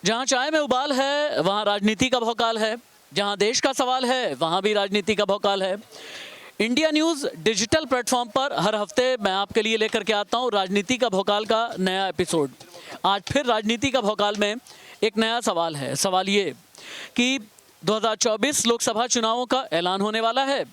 जहां चाय में उबाल है वहां राजनीति का भौकाल है, जहां देश का सवाल है वहां भी राजनीति का भौकाल है। इंडिया न्यूज़ डिजिटल प्लेटफॉर्म पर हर हफ्ते मैं आपके लिए लेकर के आता हूं राजनीति का भौकाल का नया एपिसोड। आज फिर राजनीति का भौकाल में एक नया सवाल है। सवाल ये कि 2024 लोकसभा चुनावों का ऐलान होने वाला है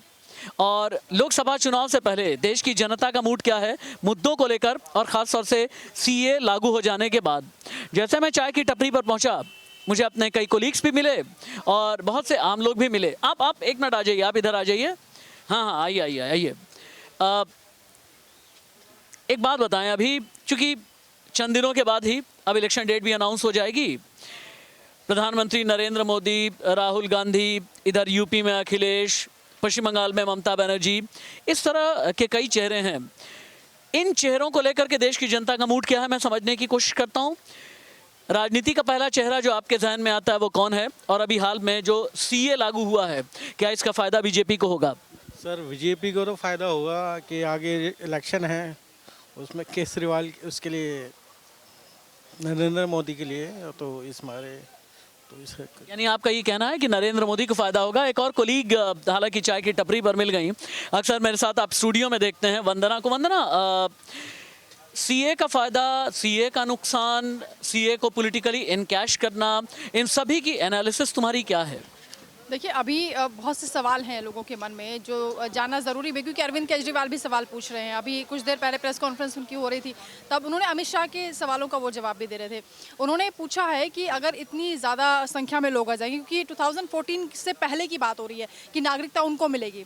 और लोकसभा चुनाव से पहले देश की जनता का मूड क्या है मुद्दों को लेकर, और ख़ास तौर से सीए लागू हो जाने के बाद। जैसे मैं चाय की टपरी पर पहुंचा, मुझे अपने कई कोलीग्स भी मिले और बहुत से आम लोग भी मिले। आप एक मिनट आ जाइए, आप इधर आ जाइए। हाँ, आइए आइए आइए। एक बात बताएं, अभी चूंकि चंद दिनों के बाद ही अब इलेक्शन डेट भी अनाउंस हो जाएगी। प्रधानमंत्री नरेंद्र मोदी, राहुल गांधी, इधर यूपी में अखिलेश, पश्चिम बंगाल में ममता बनर्जी, इस तरह के कई चेहरे हैं। इन चेहरों को लेकर के देश की जनता का मूड क्या है, मैं समझने की कोशिश करता हूं। राजनीति का पहला चेहरा जो आपके जहन में आता है वो कौन है, और अभी हाल में जो सीए लागू हुआ है क्या इसका फायदा बीजेपी को होगा? सर, बीजेपी को तो फ़ायदा होगा कि आगे इलेक्शन है, उसमें केजरीवाल उसके लिए, नरेंद्र मोदी के लिए, तो इस मारे तो इस यानी आपका ये कहना है कि नरेंद्र मोदी को फायदा होगा। एक और कोलीग हालांकि चाय की टपरी पर मिल गई, अक्सर मेरे साथ आप स्टूडियो में देखते हैं, वंदना को। वंदना, सीए का फायदा, सीए का नुकसान, सीए को पॉलिटिकली इनकैश करना, इन सभी की एनालिसिस तुम्हारी क्या है? देखिए, अभी बहुत से सवाल हैं लोगों के मन में जो जानना ज़रूरी है, क्योंकि अरविंद केजरीवाल भी सवाल पूछ रहे हैं। अभी कुछ देर पहले प्रेस कॉन्फ्रेंस उनकी हो रही थी, तब उन्होंने अमित शाह के सवालों का वो जवाब भी दे रहे थे। उन्होंने पूछा है कि अगर इतनी ज़्यादा संख्या में लोग आ जाएंगे, क्योंकि 2014 से पहले की बात हो रही है कि नागरिकता उनको मिलेगी,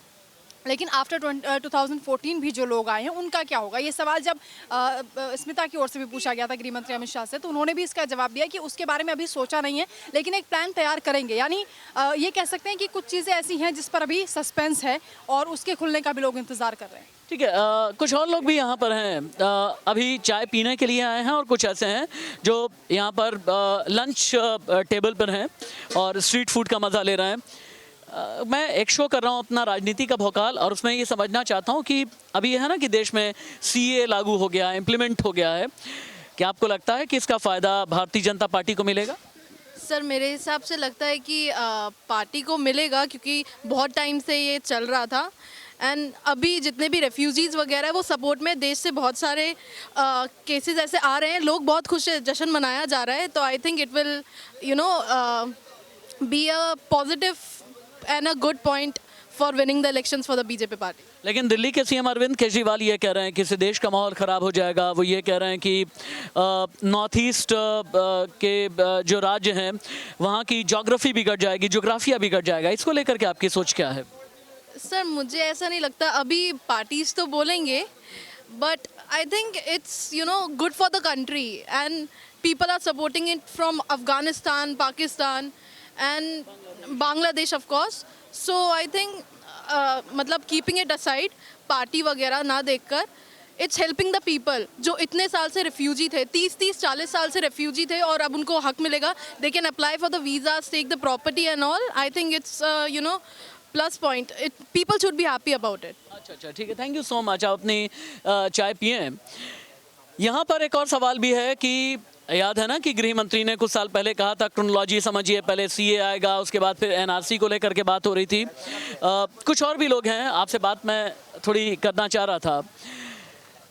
लेकिन आफ्टर 2014 भी जो लोग आए हैं उनका क्या होगा। ये सवाल जब स्मिता की ओर से भी पूछा गया था, गृह मंत्री अमित शाह से, तो उन्होंने भी इसका जवाब दिया कि उसके बारे में अभी सोचा नहीं है, लेकिन एक प्लान तैयार करेंगे। यानी ये कह सकते हैं कि कुछ चीज़ें ऐसी हैं जिस पर अभी सस्पेंस है और उसके खुलने का भी लोग इंतज़ार कर रहे हैं। ठीक है, कुछ और लोग भी यहाँ पर हैं, अभी चाय पीने के लिए आए हैं, और कुछ ऐसे हैं जो यहाँ पर लंच टेबल पर हैं और स्ट्रीट फूड का मज़ा ले रहे हैं। मैं एक शो कर रहा हूँ अपना राजनीति का भौकाल, और उसमें ये समझना चाहता हूँ कि अभी ये है ना कि देश में सीए लागू हो गया, इम्प्लीमेंट हो गया है, क्या आपको लगता है कि इसका फ़ायदा भारतीय जनता पार्टी को मिलेगा? सर, मेरे हिसाब से लगता है कि पार्टी को मिलेगा, क्योंकि बहुत टाइम से ये चल रहा था। एंड अभी जितने भी रेफ्यूजीज़ वगैरह वो सपोर्ट में देश से बहुत सारे केसेस ऐसे आ रहे हैं, लोग बहुत खुश है, जश्न मनाया जा रहा है। तो I think it will be a positive and a good point for winning the elections for the BJP party. लेकिन दिल्ली के सीएम अरविंद केजरीवाल ये कह रहे हैं कि इससे देश का माहौल ख़राब हो जाएगा। वो ये कह रहे हैं कि नॉर्थ ईस्ट के जो राज्य हैं वहाँ की जोग्राफी बिगड़ जाएगी, जोग्राफिया बिगड़ जाएगा। इसको लेकर के आपकी सोच क्या है? सर, मुझे ऐसा नहीं लगता। अभी पार्टीज तो बोलेंगे, but I think it's good for the country, and people are supporting it from Afghanistan, Pakistan and Bangladesh of course. So I think मतलब कीपिंग इट असाइड, पार्टी वगैरह ना देखकर, इट्स हेल्पिंग द पीपल जो इतने साल से रेफ्यूजी थे, 30-40 साल से रेफ्यूजी थे, और अब उनको हक मिलेगा। They can apply for the visas, take the property and all. I think it's plus point. People should be happy about it. अच्छा, ठीक है, थैंक यू सो मच। आप अपनी चाय पिए। यहाँ पर एक और सवाल भी है कि याद है ना कि गृह मंत्री ने कुछ साल पहले कहा था, क्रोनोलॉजी समझिए, पहले सीए आएगा, उसके बाद फिर एनआरसी को लेकर के बात हो रही थी। कुछ और भी लोग हैं, आपसे बात मैं थोड़ी करना चाह रहा था।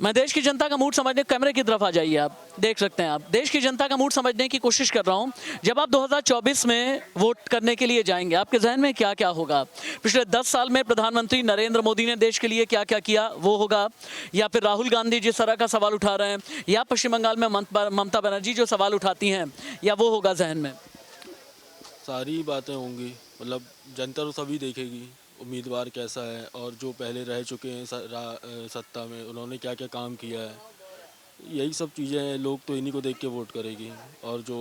मैं देश की जनता का मूड समझने, कैमरे की तरफ आ जाइए, आप देख सकते हैं, आप देश की जनता का मूड समझने की कोशिश कर रहा हूं। जब आप 2024 में वोट करने के लिए जाएंगे, आपके जहन में क्या क्या होगा? पिछले 10 साल में प्रधानमंत्री नरेंद्र मोदी ने देश के लिए क्या क्या किया, वो होगा? या फिर राहुल गांधी जिस तरह का सवाल उठा रहे हैं, या पश्चिम बंगाल में ममता बनर्जी जो सवाल उठाती हैं, या वो होगा जहन में? सारी बातें होंगी, मतलब जनता तो सभी देखेगी उम्मीदवार कैसा है, और जो पहले रह चुके हैं सत्ता में, उन्होंने क्या क्या काम किया है, यही सब चीज़ें हैं। लोग तो इन्हीं को देख के वोट करेगी। और जो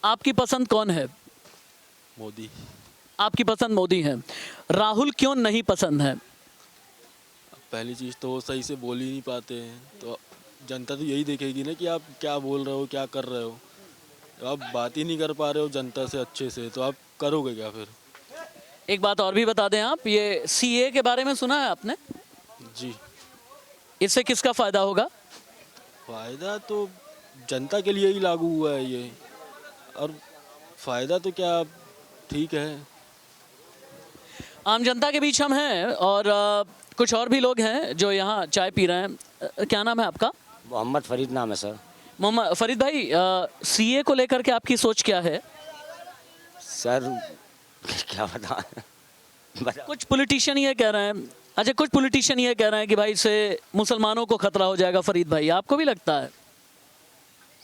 आपकी पसंद कौन है? मोदी। आपकी पसंद मोदी है। राहुल क्यों नहीं पसंद है? पहली चीज़ तो वो सही से बोल ही नहीं पाते हैं, तो जनता तो यही देखेगी ना कि आप क्या बोल रहे हो, क्या कर रहे हो। आप बात ही नहीं कर पा रहे हो जनता से अच्छे से, तो आप करोगे क्या फिर? एक बात और भी बता दें, आप ये सीए के बारे में सुना है आपने? जी। इससे किसका फ़ायदा होगा? फ़ायदा तो जनता के लिए ही लागू हुआ है ये, और फ़ायदा तो क्या, ठीक है। आम जनता के बीच हम हैं और कुछ और भी लोग हैं जो यहाँ चाय पी रहे हैं। क्या नाम है आपका? मोहम्मद फरीद नाम है सर। मोहम्मद फरीद भाई, सीए को लेकर के आपकी सोच क्या है? सर क्या बता कुछ पॉलिटिशियन ये कह रहे हैं, अच्छा कुछ पॉलिटिशियन ये कह रहे हैं कि भाई इससे मुसलमानों को खतरा हो जाएगा। फरीद भाई, आपको भी लगता है?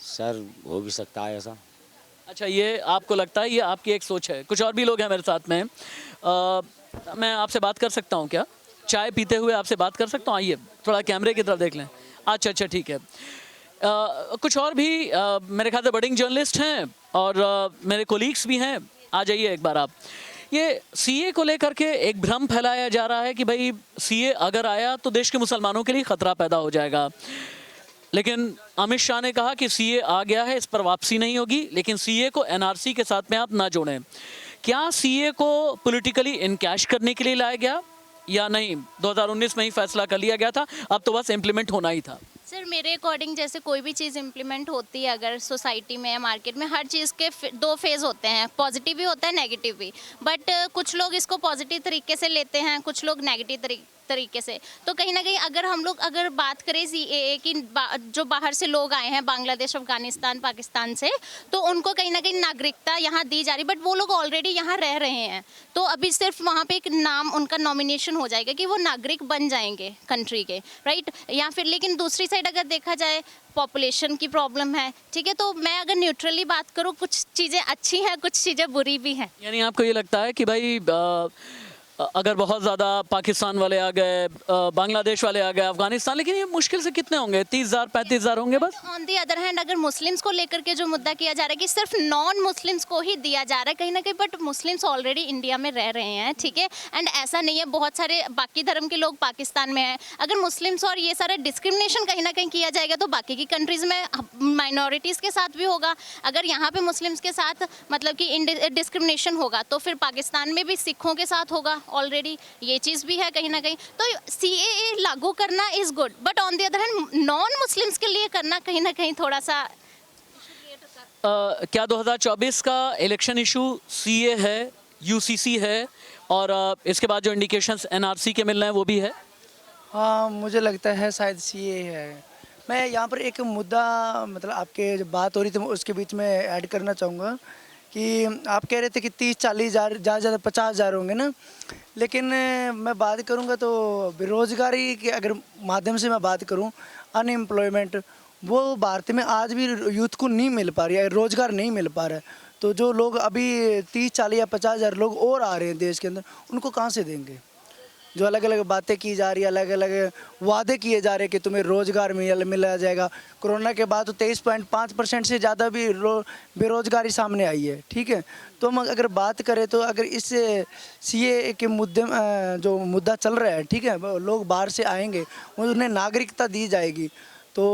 सर हो भी सकता है ऐसा। अच्छा, ये आपको लगता है, ये आपकी एक सोच है। कुछ और भी लोग हैं मेरे साथ में। मैं आपसे बात कर सकता हूँ क्या? चाय पीते हुए आपसे बात कर सकता हूँ? आइए थोड़ा कैमरे की तरफ देख लें। अच्छा ठीक है। कुछ और भी मेरे ख्याल से बडिंग जर्नलिस्ट हैं और मेरे कोलीग्स भी हैं। आ जाइए एक बार आप। ये सीए को लेकर के एक भ्रम फैलाया जा रहा है कि भाई सीए अगर आया तो देश के मुसलमानों के लिए खतरा पैदा हो जाएगा, लेकिन अमित शाह ने कहा कि सीए आ गया है, इस पर वापसी नहीं होगी, लेकिन सीए को एनआरसी के साथ में आप ना जोड़ें। क्या सीए को पॉलिटिकली इनकैश करने के लिए लाया गया या नहीं? 2019 में ही फैसला कर लिया गया था, अब तो बस इम्प्लीमेंट होना ही था। सर मेरे अकॉर्डिंग जैसे कोई भी चीज़ इम्प्लीमेंट होती है अगर सोसाइटी में या मार्केट में, हर चीज़ के दो फेज़ होते हैं, पॉजिटिव भी होता है नेगेटिव भी। बट कुछ लोग इसको पॉजिटिव तरीके से लेते हैं, कुछ लोग नेगेटिव तरीके से। तो कहीं ना कहीं अगर हम लोग अगर बात करें सीएए की, जो बाहर से लोग आए हैं बांग्लादेश, अफगानिस्तान, पाकिस्तान से, तो उनको कहीं ना कहीं नागरिकता यहाँ दी जा रही, बट वो लोग ऑलरेडी यहाँ रह रहे हैं। तो अभी सिर्फ वहाँ पे एक नाम उनका नॉमिनेशन हो जाएगा कि वो नागरिक बन जाएंगे कंट्री के, राइट? या फिर लेकिन दूसरी साइड अगर देखा जाए पॉपुलेशन की प्रॉब्लम है, ठीक है? तो मैं अगर न्यूट्रली बात करूँ, कुछ चीज़ें अच्छी हैं, कुछ चीज़ें बुरी भी हैं। यानी आपको ये लगता है कि भाई अगर बहुत ज़्यादा पाकिस्तान वाले आ गए, बांग्लादेश वाले आ गए, अफगानिस्तान, लेकिन ये मुश्किल से कितने होंगे? 30,000 35,000 होंगे बस। ऑन दी अदर हैंड अगर मुस्लिम्स को लेकर के जो मुद्दा किया जा रहा है कि सिर्फ नॉन मुस्लिम्स को ही दिया जा रहा है कहीं ना कहीं, बट मुस्लिम्स ऑलरेडी इंडिया में रह रहे हैं, ठीक है? एंड ऐसा नहीं है, बहुत सारे बाकी धर्म के लोग पाकिस्तान में हैं। अगर मुस्लिम्स और ये सारा डिस्क्रिमिनेशन कहीं ना कहीं किया जाएगा तो बाकी की कंट्रीज़ में माइनॉरिटीज़ के साथ भी होगा। अगर यहाँ पे मुस्लिम्स के साथ मतलब कि डिस्क्रिमिनेशन होगा तो फिर पाकिस्तान में भी सिखों के साथ होगा ऑलरेडी, ये चीज़ भी है कहीं ना कहीं। तो सीएए लागू करना is good, but on the other hand non Muslims के लिए करना कहीं ना कहीं थोड़ा सा क्या 2024 का इलेक्शन इशू सीए है, यूसीसी है और इसके बाद जो इंडिकेशंस एनआरसी के मिल रहे हैं वो भी है? हाँ, मुझे लगता है शायद सीए है। मैं यहाँ पर एक मुद्दा मतलब आपके जो बात हो रही थी उसके बीच में ऐड करना चाहूँगा कि आप कह रहे थे कि 30-40 हज़ार, ज़्यादा ज़्यादा 50,000 होंगे ना, लेकिन मैं बात करूँगा तो बेरोज़गारी के अगर माध्यम से मैं बात करूँ, अनएम्प्लॉयमेंट वो भारत में आज भी यूथ को नहीं मिल पा रही है, रोज़गार नहीं मिल पा रहा है। तो जो लोग अभी 30-40 या 50,000 लोग और आ रहे हैं देश के अंदर, उनको कहाँ से देंगे? जो अलग अलग बातें की जा रही है, अलग अलग वादे किए जा रहे हैं कि तुम्हें रोज़गार मिला जाएगा। कोरोना के बाद तो 23.5% से ज़्यादा भी बेरोज़गारी सामने आई है, ठीक है? तो हम अगर बात करें तो अगर इस सीए के मुद्दे जो मुद्दा चल रहा है, ठीक है, लोग बाहर से आएंगे, उन्हें नागरिकता दी जाएगी, तो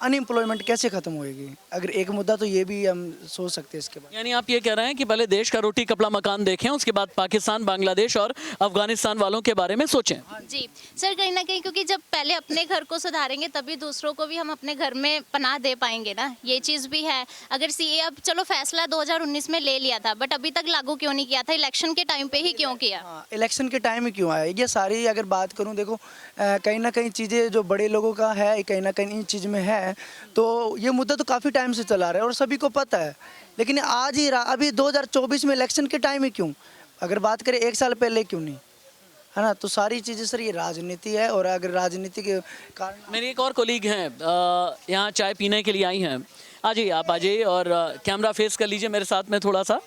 अनएम्प्लॉयमेंट कैसे ख़त्म होएगी? अगर एक मुद्दा तो ये भी हम सोच सकते हैं इसके बाद। यानी आप ये कह रहे हैं कि पहले देश का रोटी कपड़ा मकान देखें, उसके बाद पाकिस्तान, बांग्लादेश और अफगानिस्तान वालों के बारे में सोचें। जी सर, कहीं ना कहीं क्योंकि जब पहले अपने घर को सुधारेंगे तभी दूसरों को भी हम अपने घर में पनाह दे पाएंगे ना, ये चीज़ भी है। अगर सीए अब चलो फैसला 2019 में ले लिया था, बट अभी तक लागू क्यों नहीं किया था? इलेक्शन के टाइम पे ही क्यों किया? हाँ, इलेक्शन के टाइम ही क्यों आया? ये सारी अगर बात करूं, देखो कहीं ना कहीं चीज़ें जो बड़े लोगों का है, कहीं ना कहीं इन चीज़ में है, तो ये मुद्दा तो काफ़ी टाइम से चला रहा है और सभी को पता है, लेकिन आज ही अभी 2024 में इलेक्शन के टाइम ही क्यों? अगर बात करें 1 साल पहले क्यों नहीं, है ना? तो सारी चीज़ें सर ये राजनीति है, और अगर राजनीति के कारण मेरी एक और कोलीग हैं यहाँ चाय पीने के लिए आई हैं। आ जाइए, आप आ जाइए और कैमरा फेस कर लीजिए मेरे साथ में थोड़ा सा।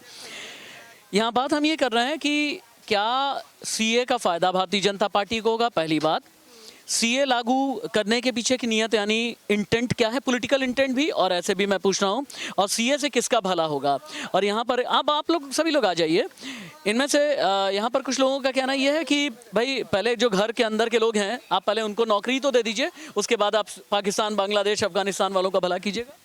यहाँ बात हम ये कर रहे हैं कि क्या सीए का फ़ायदा भारतीय जनता पार्टी को होगा? पहली बात, सीए लागू करने के पीछे की नीयत यानी इंटेंट क्या है, पॉलिटिकल इंटेंट भी, और ऐसे भी मैं पूछ रहा हूँ, और सीए से किसका भला होगा? और यहाँ पर अब आप लोग सभी लोग आ जाइए। इनमें से यहाँ पर कुछ लोगों का कहना यह है कि भाई पहले जो घर के अंदर के लोग हैं, आप पहले उनको नौकरी तो दे दीजिए, उसके बाद आप पाकिस्तान, बांग्लादेश, अफगानिस्तान वालों का भला कीजिएगा।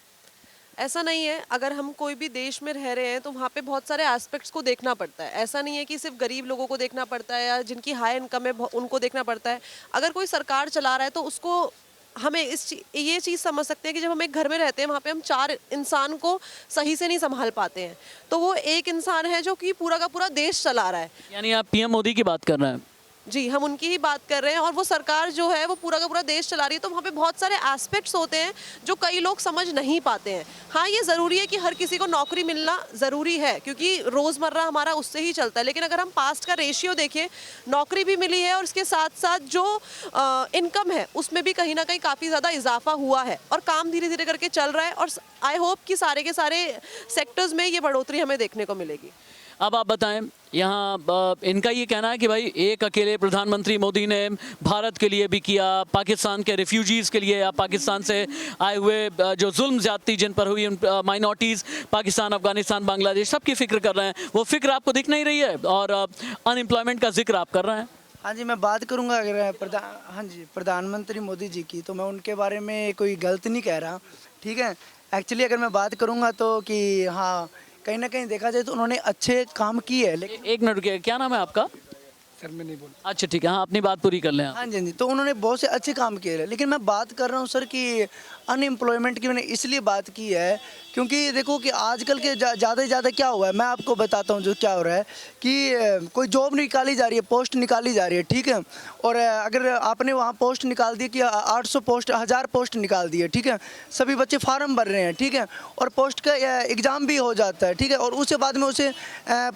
ऐसा नहीं है, अगर हम कोई भी देश में रह रहे हैं तो वहाँ पे बहुत सारे एस्पेक्ट्स को देखना पड़ता है। ऐसा नहीं है कि सिर्फ गरीब लोगों को देखना पड़ता है या जिनकी हाई इनकम है उनको देखना पड़ता है। अगर कोई सरकार चला रहा है तो उसको हमें ये चीज़ समझ सकते हैं कि जब हम एक घर में रहते हैं वहाँ पे हम 4 इंसान को सही से नहीं संभाल पाते हैं, तो वो एक इंसान है जो कि पूरा का पूरा देश चला रहा है। यानी आप पीएम मोदी की बात कर रहे हैं? जी, हम उनकी ही बात कर रहे हैं, और वो सरकार जो है वो पूरा का पूरा देश चला रही है, तो वहाँ पे बहुत सारे एस्पेक्ट्स होते हैं जो कई लोग समझ नहीं पाते हैं। हाँ, ये ज़रूरी है कि हर किसी को नौकरी मिलना ज़रूरी है, क्योंकि रोज़मर्रा हमारा उससे ही चलता है, लेकिन अगर हम पास्ट का रेशियो देखें, नौकरी भी मिली है और उसके साथ साथ जो इनकम है उसमें भी कहीं ना कहीं काफ़ी ज़्यादा इजाफा हुआ है, और काम धीरे धीरे करके चल रहा है, और आई होप कि सारे के सारे सेक्टर्स में ये बढ़ोतरी हमें देखने को मिलेगी। अब आप बताएं, यहाँ इनका ये कहना है कि भाई एक अकेले प्रधानमंत्री मोदी ने भारत के लिए भी किया, पाकिस्तान के रिफ्यूजीज़ के लिए या पाकिस्तान से आए हुए जो जुल्म ज़्यादती जिन पर हुई, उन माइनॉरिटीज़ पाकिस्तान, अफगानिस्तान, बांग्लादेश, सबकी फ़िक्र कर रहे हैं। वो फ़िक्र आपको दिख नहीं रही है, और अनएम्प्लॉयमेंट का जिक्र आप कर रहे हैं। हाँ जी, मैं बात करूँगा अगर हाँ जी प्रधानमंत्री मोदी जी की, तो मैं उनके बारे में कोई गलत नहीं कह रहा, ठीक है। एक्चुअली अगर मैं बात करूँगा तो कि हाँ, कहीं ना कहीं देखा जाए तो उन्होंने अच्छे काम किए हैं, लेकिन एक मिनट रुकिए, क्या नाम है आपका? सर मैं नहीं बोल। अच्छा ठीक है, हाँ अपनी बात पूरी कर लें आप। हाँ जी, हाँ जी, तो उन्होंने बहुत से अच्छे काम किए हैं, लेकिन मैं बात कर रहा हूँ सर कि अनएम्प्लॉयमेंट की मैंने इसलिए बात की है क्योंकि देखो कि आजकल के ज़्यादा से ज़्यादा क्या हुआ है, मैं आपको बताता हूँ जो क्या हो रहा है कि कोई जॉब निकाली जा रही है, पोस्ट निकाली जा रही है, ठीक है। और अगर आपने वहाँ पोस्ट निकाल दी कि 800 पोस्ट, 1000 पोस्ट निकाल दी है, ठीक है, सभी बच्चे फार्म भर रहे हैं, ठीक है, और पोस्ट का एग्ज़ाम भी हो जाता है, ठीक है, और उसके बाद में उसे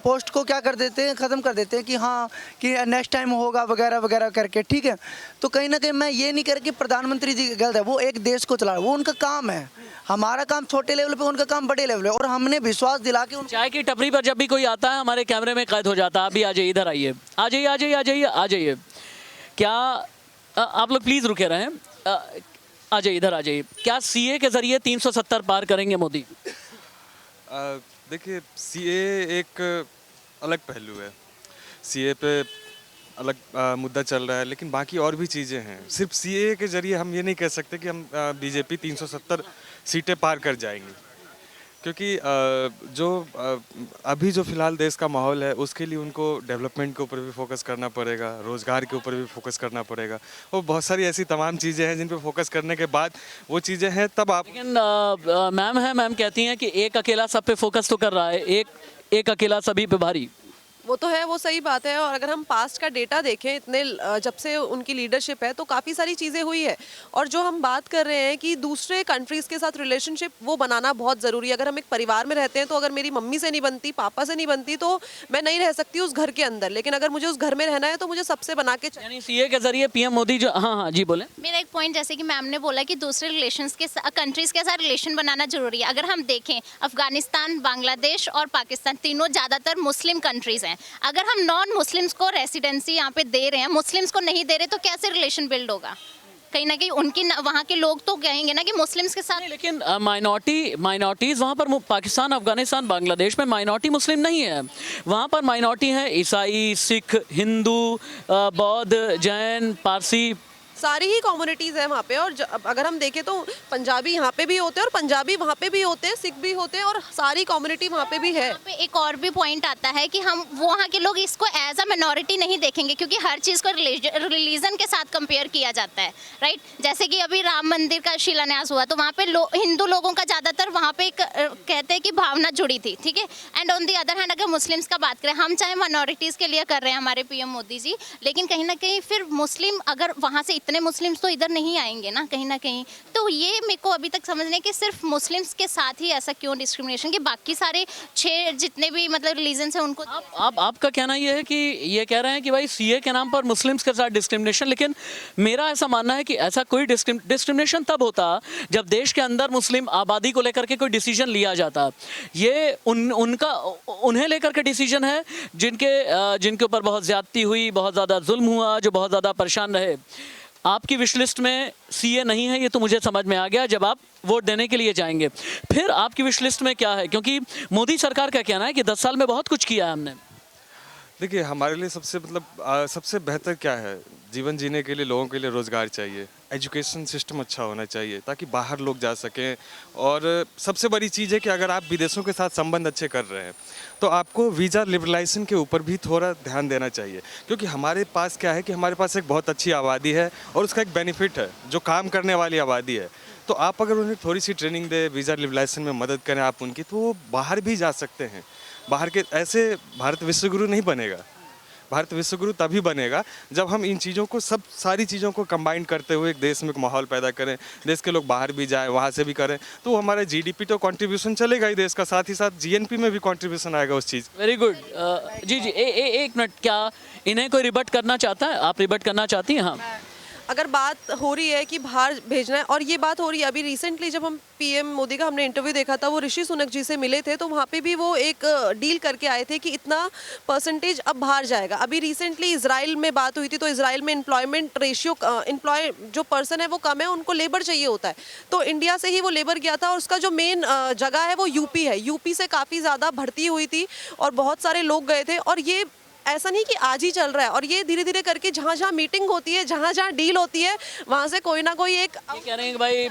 पोस्ट को क्या कर देते हैं, ख़त्म कर देते हैं कि हाँ कि नेक्स्ट टाइम होगा वगैरह वगैरह करके, ठीक है। तो कहीं ना कहीं मैं ये नहीं कर कि प्रधानमंत्री जी गलत है, वो एक देश को चला, वो उनका काम है। हमारा काम छोटे लेवल पे, उनका काम बड़े लेवल पे, और हमने विश्वास दिला के चाय की टपरी पर जब भी कोई आता है हमारे कैमरे में कैद हो जाता है। आप भी आ जाइए, इधर आइए, आ जाइए, आ जाइए, आ जाइए, आ जाइए। क्या आप लोग प्लीज़ रुके रहें, आ जाइए, इधर आ जाइए। क्या सीए के जरिए 370 पार करेंगे मोदी? देखिए, सीए एक अलग पहलू है, सीए पे अलग मुद्दा चल रहा है, लेकिन बाकी और भी चीज़ें हैं। सिर्फ सीए के जरिए हम ये नहीं कह सकते कि हम बीजेपी 370 सीटें पार कर जाएंगी, क्योंकि जो अभी जो फिलहाल देश का माहौल है उसके लिए उनको डेवलपमेंट के ऊपर भी फोकस करना पड़ेगा, रोज़गार के ऊपर भी फोकस करना पड़ेगा, और बहुत सारी ऐसी तमाम चीज़ें हैं जिन पे फोकस करने के बाद वो चीज़ें हैं तब आप। लेकिन मैम कहती हैं कि एक अकेला सब पे फोकस तो कर रहा है, एक अकेला सभी पे भारी। वो तो है, वो सही बात है, और अगर हम पास्ट का डेटा देखें, इतने जब से उनकी लीडरशिप है तो काफ़ी सारी चीज़ें हुई है। और जो हम बात कर रहे हैं कि दूसरे कंट्रीज़ के साथ रिलेशनशिप वो बनाना बहुत ज़रूरी है। अगर हम एक परिवार में रहते हैं तो अगर मेरी मम्मी से नहीं बनती, पापा से नहीं बनती, तो मैं नहीं रह सकती उस घर के अंदर, लेकिन अगर मुझे उस घर में रहना है तो मुझे सबसे बना के। यानी सीए के जरिए पीएम मोदी जो, हाँ हाँ जी बोले। मेरा एक पॉइंट, जैसे कि मैम ने बोला कि दूसरे रिलेशंस के कंट्रीज़ के साथ रिलेशन बनाना जरूरी है। अगर हम देखें, अफगानिस्तान, बांग्लादेश और पाकिस्तान तीनों ज़्यादातर मुस्लिम कंट्रीज़ हैं। अगर हम नॉन मुस्लिम्स को रेसिडेंसी यहाँ पे दे रहे हैं, मुस्लिम्स को नहीं दे रहे, तो कैसे रिलेशन बिल्ड होगा? कहीं ना कहीं उनकी वहाँ के लोग तो कहेंगे ना कि मुस्लिम्स के साथ। लेकिन माइनॉरिटीज़ वहाँ पर, पाकिस्तान, अफगानिस्तान, बांग्लादेश में माइनॉरिटी मुस्लिम नहीं है। वहाँ पर माइनॉरिटी हैं ईसाई, सिख, हिंदू, बौद्ध, जैन, पारसी, सारी ही कम्युनिटीज़ है वहाँ पे। और अगर हम देखें तो पंजाबी यहाँ पे भी होते हैं और पंजाबी वहाँ पे भी होते हैं, सिख भी होते हैं, और सारी कम्युनिटी वहाँ पे भी है। यहाँ पे एक और भी पॉइंट आता है कि हम वहाँ के लोग इसको एज अ मिनॉरिटी नहीं देखेंगे, क्योंकि हर चीज़ को रिलीजन के साथ कंपेयर किया जाता है, राइट। जैसे कि अभी राम मंदिर का शिलान्यास हुआ तो वहाँ पे हिंदू लोगों का ज़्यादातर वहाँ पे कहते हैं कि भावना जुड़ी थी, ठीक है। And on the other hand अगर मुस्लिम्स का बात करें, हम चाहे माइनॉरिटीज़ के लिए कर रहे हैं हमारे पीएम मोदी जी, लेकिन कहीं ना कहीं फिर मुस्लिम, अगर वहाँ से इतने मुस्लिम्स तो इधर नहीं आएंगे ना कहीं ना कहीं। तो ये मेरे को अभी तक समझने कि सिर्फ मुस्लिम्स के साथ ही ऐसा क्यों डिस्क्रिमिनेशन, कि बाकी सारे 6 जितने भी मतलब रिलीजन्स हैं उनको। आपका कहना ये है कि ये कह रहे हैं कि भाई सीए के नाम पर मुस्लिम्स के साथ डिस्क्रिमिनेशन, लेकिन मेरा ऐसा मानना है कि ऐसा कोई डिस्क्रिमिनेशन तब होता जब देश के अंदर मुस्लिम आबादी को लेकर के कोई डिसीजन लिया जाता। ये उन्हें लेकर के डिसीजन है जिनके ऊपर बहुत ज़्यादती हुई, बहुत ज़्यादा जुल्म हुआ, जो बहुत ज़्यादा परेशान रहे। आपकी विश लिस्ट में सीए नहीं है, ये तो मुझे समझ में आ गया जब आप वोट देने के लिए जाएंगे। फिर आपकी विश लिस्ट में क्या है? क्योंकि मोदी सरकार का कहना है कि 10 साल में बहुत कुछ किया है हमने। देखिए हमारे लिए सबसे सबसे बेहतर क्या है, जीवन जीने के लिए लोगों के लिए रोज़गार चाहिए, एजुकेशन सिस्टम अच्छा होना चाहिए ताकि बाहर लोग जा सकें। और सबसे बड़ी चीज़ है कि अगर आप विदेशों के साथ संबंध अच्छे कर रहे हैं तो आपको वीज़ा लिबरलाइजेशन के ऊपर भी थोड़ा ध्यान देना चाहिए, क्योंकि हमारे पास क्या है कि हमारे पास एक बहुत अच्छी आबादी है और उसका एक बेनिफिट है जो काम करने वाली आबादी है। तो आप अगर उन्हें थोड़ी सी ट्रेनिंग दें, वीज़ा लिबरलाइजेशन में मदद करें आप उनकी, तो वो बाहर भी जा सकते हैं। बाहर के ऐसे भारत विश्वगुरु नहीं बनेगा। भारत विश्वगुरु तभी बनेगा जब हम इन चीज़ों को सारी चीज़ों को कंबाइन करते हुए एक देश में एक माहौल पैदा करें, देश के लोग बाहर भी जाएं, वहाँ से भी करें, तो हमारे जीडीपी तो कंट्रीब्यूशन चलेगा ही देश का, साथ ही साथ जीएनपी में भी कंट्रीब्यूशन आएगा उस चीज़। Very good. जी जी, एक मिनट, क्या इन्हें कोई रिबट करना चाहता है? आप रिबट करना चाहती हैं? हाँ, अगर बात हो रही है कि बाहर भेजना है, और ये बात हो रही है अभी रिसेंटली जब हम पीएम मोदी का हमने इंटरव्यू देखा था, वो ऋषि सुनक जी से मिले थे, तो वहाँ पे भी वो एक डील करके आए थे कि इतना परसेंटेज अब बाहर जाएगा। अभी रिसेंटली इजराइल में बात हुई थी, तो इजराइल में एम्प्लॉयमेंट रेशियो, एम्प्लॉय जो पर्सन है वो कम है, उनको लेबर चाहिए होता है, तो इंडिया से ही वो लेबर गया था और उसका जो मेन जगह है वो यूपी है। यूपी से काफ़ी ज़्यादा भर्ती हुई थी और बहुत सारे लोग गए थे, और ये ऐसा नहीं कि आज ही चल रहा है, और ये धीरे धीरे करके जहाँ जहाँ मीटिंग होती है, जहाँ जहाँ डील होती है, वहाँ से कोई ना कोई एक ये कह रहे हैं कि भाई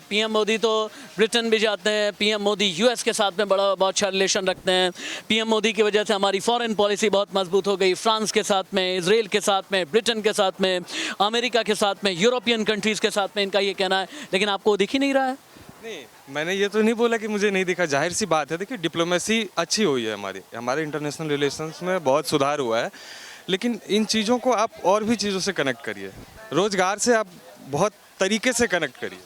पीएम मोदी तो ब्रिटेन भी जाते हैं, पीएम मोदी यूएस के साथ में बहुत अच्छा रिलेशन रखते हैं, पीएम मोदी की वजह से हमारी फॉरेन पॉलिसी बहुत मजबूत हो गई, फ्रांस के साथ में, इजराइल के साथ में, ब्रिटेन के साथ में, अमेरिका के साथ में, यूरोपियन कंट्रीज़ के साथ में, इनका ये कहना है। लेकिन आपको दिख ही नहीं रहा है। नहीं, मैंने ये तो नहीं बोला कि मुझे नहीं दिखा, जाहिर सी बात है। देखिए डिप्लोमेसी अच्छी हुई है, हमारे इंटरनेशनल रिलेशंस में बहुत सुधार हुआ है, लेकिन इन चीज़ों को आप और भी चीज़ों से कनेक्ट करिए, रोज़गार से आप बहुत तरीके से कनेक्ट करिए।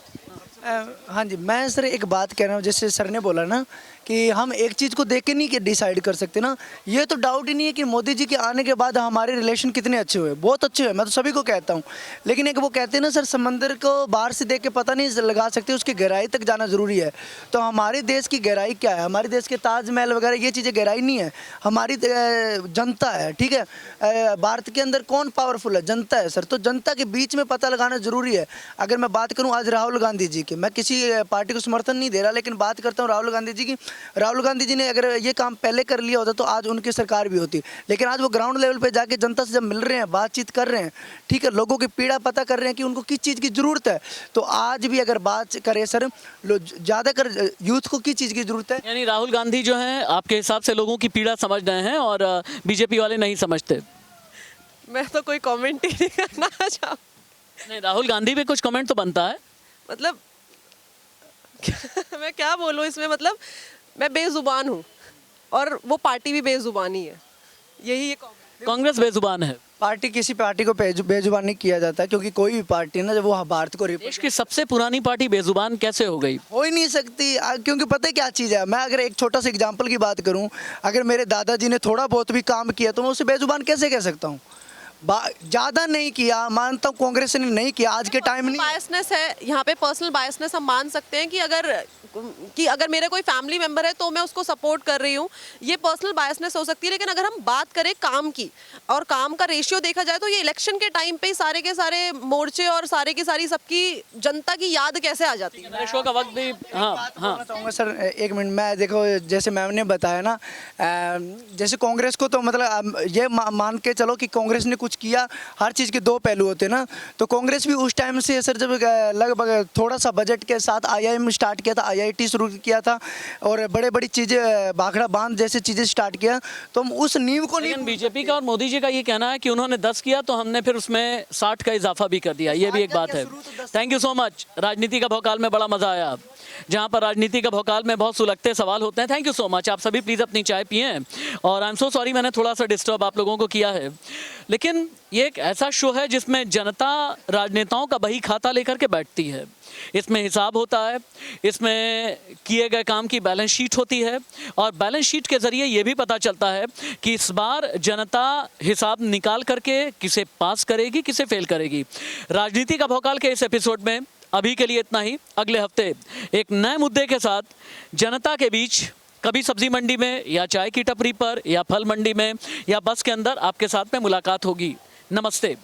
हाँ जी, मैं सर एक बात कह रहा हूँ, जैसे सर ने बोला ना कि हम एक चीज़ को देख के नहीं कि डिसाइड कर सकते ना, ये तो डाउट ही नहीं है कि मोदी जी के आने के बाद हमारे रिलेशन कितने अच्छे हुए, बहुत अच्छे हुए, मैं तो सभी को कहता हूँ। लेकिन एक वो कहते हैं ना सर, समंदर को बाहर से देख के पता नहीं लगा सकते, उसकी गहराई तक जाना ज़रूरी है। तो हमारे देश की गहराई क्या है? हमारे देश के ताजमहल वगैरह ये चीज़ें गहराई नहीं है, हमारी जनता है, ठीक है। भारत के अंदर कौन पावरफुल है? जनता है सर। तो जनता के बीच में पता लगाना ज़रूरी है। अगर मैं बात करूँ आज राहुल गांधी जी की, मैं किसी पार्टी को समर्थन नहीं दे रहा, लेकिन बात करता हूँ राहुल गांधी जी की। राहुल गांधी जी ने अगर ये काम पहले कर लिया होता तो आज उनकी सरकार भी होती, लेकिन आज वो ग्राउंड लेवल पे जाके जनता से जब मिल रहे हैं, बातचीत कर रहे हैं, ठीक है, लोगों की पीड़ा पता कर रहे हैं कि उनको किस चीज़ की ज़रूरत है। तो आज भी अगर बात करें सर, ज़्यादातर यूथ को किस चीज़ की ज़रूरत है? यानी राहुल गांधी जो हैं आपके हिसाब से लोगों की पीड़ा समझ रहे हैं और बीजेपी वाले नहीं समझते? मैं तो कोई कमेंट ही नहीं करना चाहूँ। नहीं, राहुल गांधी पे कुछ कमेंट तो बनता है। मतलब मैं क्या बोलूँ इसमें, मतलब मैं बेजुबान हूँ और वो पार्टी भी बेजुबानी है, यही ये कांग्रेस बेजुबान है। पार्टी, किसी पार्टी को बेजुबान नहीं किया जाता, क्योंकि कोई भी पार्टी ना जब वो भारत को देश की सबसे पुरानी पार्टी बेजुबान कैसे हो गई? हो ही नहीं सकती, क्योंकि पता है क्या चीज़ है। मैं अगर एक छोटा सा एग्जांपल की बात करूं, अगर मेरे दादाजी ने थोड़ा बहुत भी काम किया तो मैं उसे बेजुबान कैसे कह सकता हूं? ज़्यादा नहीं किया, मानता हूँ कांग्रेस ने नहीं किया, आज के टाइम नहीं। बायसनेस है यहाँ पे, पर्सनल बायसनेस हम मान सकते हैं कि अगर मेरे कोई फैमिली मेंबर है तो मैं उसको सपोर्ट कर रही हूँ, ये पर्सनल बायसनेस हो सकती है। लेकिन अगर हम बात करें काम की और काम का रेशियो देखा जाए तो ये इलेक्शन के टाइम पे सारे के सारे मोर्चे और सारे की सारी सबकी जनता की याद कैसे आ जाती है। मेरे शो का वक्त भी, हाँ हाँ चाहूँगा सर, एक मिनट। मैं देखो, जैसे मैम ने बताया ना, जैसे कांग्रेस को तो मतलब ये मान के चलो कि कांग्रेस ने कुछ किया, हर चीज़ के दो पहलू होते हैं ना। तो कांग्रेस भी उस टाइम से सर, जब लगभग थोड़ा सा बजट के साथ आईआईएम स्टार्ट किया था, आईआईटी शुरू किया था और बड़े बड़ी चीज़ें, भाखड़ा बांध जैसे चीज़ें स्टार्ट किया, तो हम उस नींव को नहीं। बीजेपी का और मोदी जी का ये कहना है कि उन्होंने 10 किया तो हमने फिर उसमें 60 का इजाफा भी कर दिया, ये भी एक बात है। Thank you so much. राजनीति का भौकाल में बड़ा मजा आया, जहाँ पर राजनीति का भौकाल में बहुत सुलगते सवाल होते हैं। Thank you so much. आप सभी प्लीज़ अपनी चाय पिएं, और आई एम सो सॉरी मैंने थोड़ा सा डिस्टर्ब आप लोगों को किया है, लेकिन ये एक ऐसा शो है जिसमें जनता राजनेताओं का बही खाता लेकर के बैठती है। इसमें हिसाब होता है, इसमें किए गए काम की बैलेंस शीट होती है, और बैलेंस शीट के ज़रिए ये भी पता चलता है कि इस बार जनता हिसाब निकाल करके किसे पास करेगी, किसे फेल करेगी। राजनीति का भौकाल के इस एपिसोड में अभी के लिए इतना ही। अगले हफ्ते एक नए मुद्दे के साथ जनता के बीच, कभी सब्जी मंडी में या चाय की टपरी पर या फल मंडी में या बस के अंदर आपके साथ में मुलाकात होगी। नमस्ते।